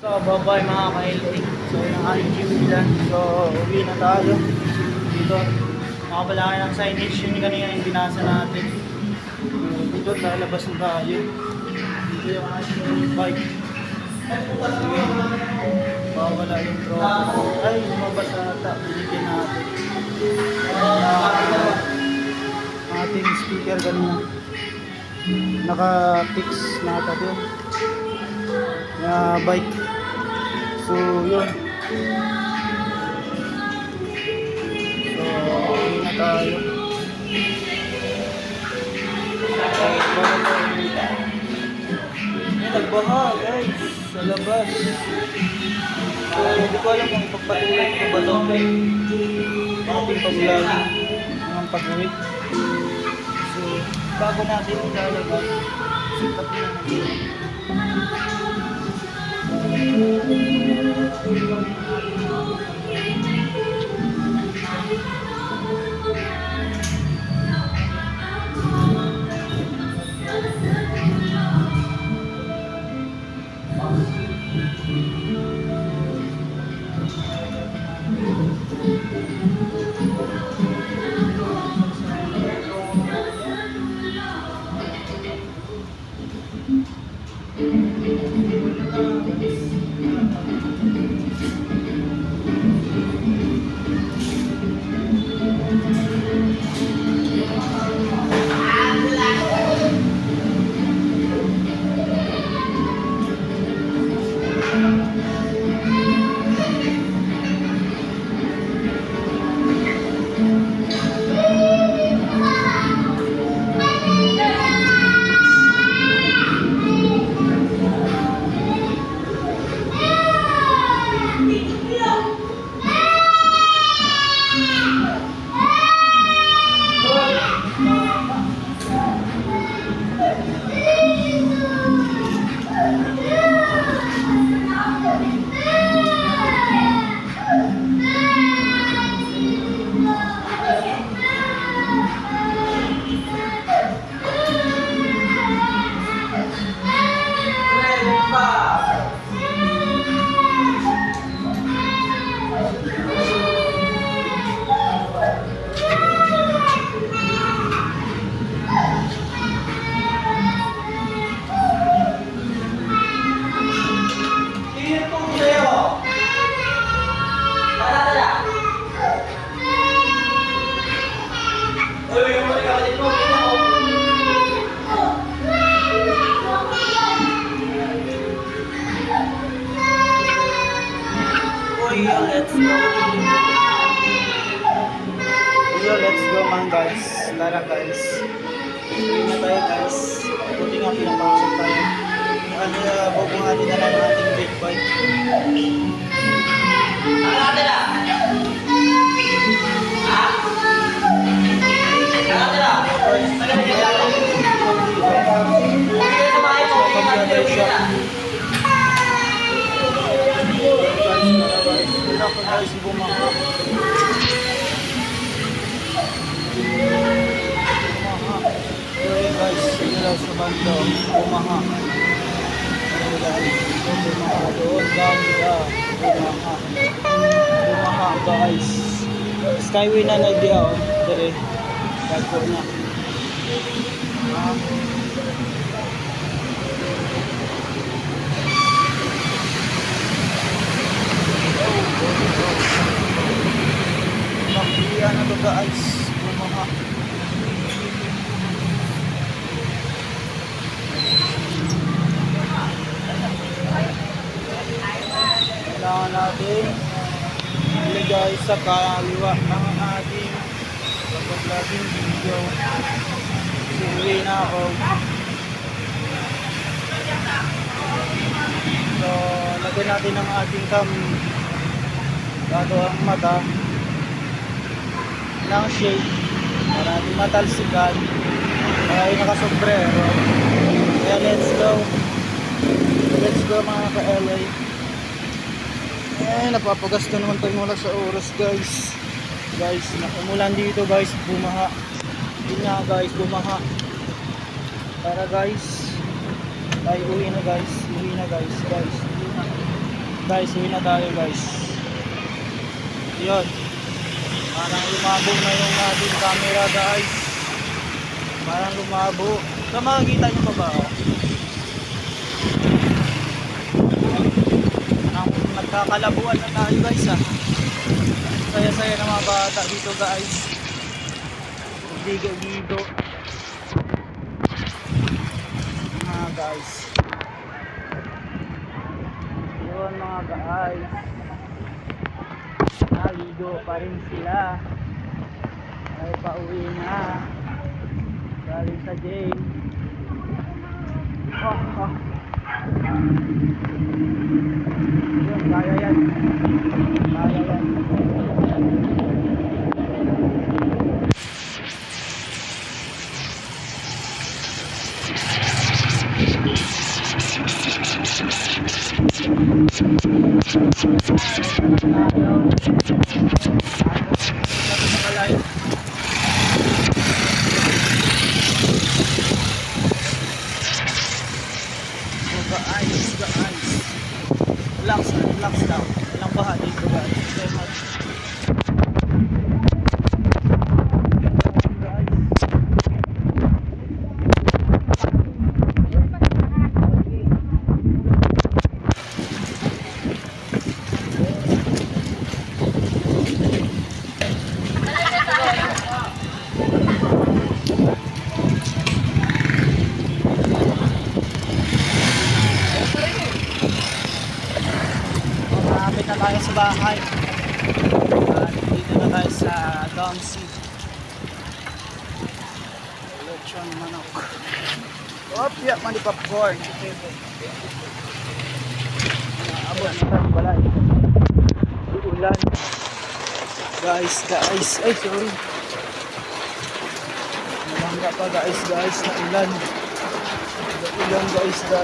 So, bye-bye mga ka-LA. So, yung aking gym nila. So, uwi na tayo. Dito, nakabala kayo ng signage yun kanina yung binasa natin. Dito, lalabas na tayo. Dito yung aking bike. Sige, bawala yung tropa. Ay, lumabas ata. Binigyan natin. Ating speaker kanina. Naka-fix na ata din. Bike. So, yun. So, uwi na tayo. Nagbaha, guys. Sa labas. So, hindi ko alam kung ipagpatuloy ko ba ito. Ating pag-vlogging ng pag-uwi. So, bago natin ilalagay, sipat na natin. Let's go man guys. Tara guys. Uwi na tayo guys. Buti nga pinapasok tayo. Bubunganin na lang ang ating big bike. Ano na? Ha? Ano na? Guys, bumaha. Guys, sila sa banda, bumaha. Bumaha doon, banda, bumaha guys. Skyway na nagdiha, dire, bago na. Nakilihan na to guys, bumaha. Kailangan natin ilagay sa kaliwa ng ating pag-vlogging video. Uwi na ako. So, lagyan natin ang ating cam bago ang mata ng shade para di matalsikan. Kaya yung nakasombrero. Kaya let's go mga ka-LA. Napapagasto naman tayo mula sa oras guys. Umulan dito guys, bumaha. Yun nga guys, bumaha. Tara guys, ay uwi na guys, uwi na. Guys, uwi na tayo guys. Yun. Parang lumabo na yung ating camera guys. Parang lumabo. So makikita nyo pa ba? Oh? Nagkakalabuan na tayo guys ah. Saya-saya ng mga bata dito guys. Ligo-ligo. Mga guys. Yun mga guys. Naligo pa rin sila. Ay pauwi na. Galing sa jail. Yun, kaya yan. Kaya yan. Relax lang. Walang baha dito guys. So much. Malapit na tayo sa bahay. Dito na tayo sa Domsey. Lechon manok. Opya, mani popcorn. Abot na tayo balay. Ulan. Guys. Ay, sorry. Malangga pa guys. Na ulan. Ulan guys.